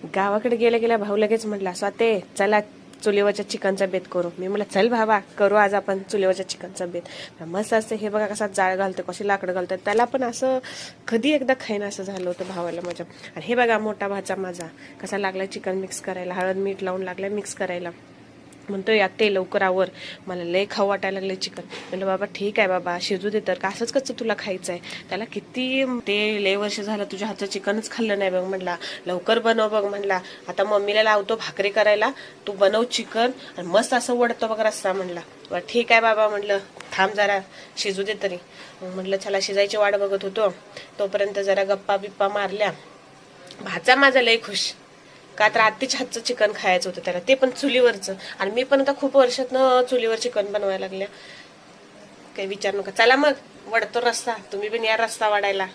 गावाकडे गेल्या गेल्या भाऊ लगेच म्हटला, स्वाते चला चुलीवरच्या चिकनचा बेत करू. मी म्हटलं चल भावा करू आज आपण चुलीवरच्या चिकनचा बेत. मस्त असते. हे बघा कसा जाळ घालतो, कशी लाकडं घालतात. त्याला पण असं कधी एकदा खाईन असं झालं होतं भावाला माझ्या. आणि हे बघा मोठा भाचा माझा कसा लागलाय चिकन मिक्स करायला, हळद मीठ लावून लागलाय मिक्स करायला. म्हणतोय या ते लवकर आवर, मला लय खाऊ वाटायला लागले चिकन. म्हणलं बाबा ठीक आहे बाबा, शिजू दे तर, का असंच कसं तुला खायचं आहे. त्याला किती ते लय वर्ष झालं तुझ्या हातचं चिकनच खाल्लं नाही बघ. म्हणला लवकर बनव बघ. म्हणला आता मम्मीला लावतो भाकरी करायला, तू बनव चिकन आणि मस्त असं वडतो बघ रस्सा. म्हणला ठीक आहे बाबा. म्हटलं थांब जरा शिजू दे तरी. म्हटलं चला शिजायची वाट बघत होतो, तोपर्यंत जरा गप्पा बिप्पा मारल्या. भाचा माझा लय खुश, का तर आत्तीच्या हातचं चिकन खायचं होतं त्याला, ते पण चुलीवरचं. आणि मी पण आता खूप वर्षातनं चुलीवर चिकन बनवायला लागल्या, काही विचार नका. चला मग वडतो रस्सा, तुम्ही पण या रस्सा वाढायला.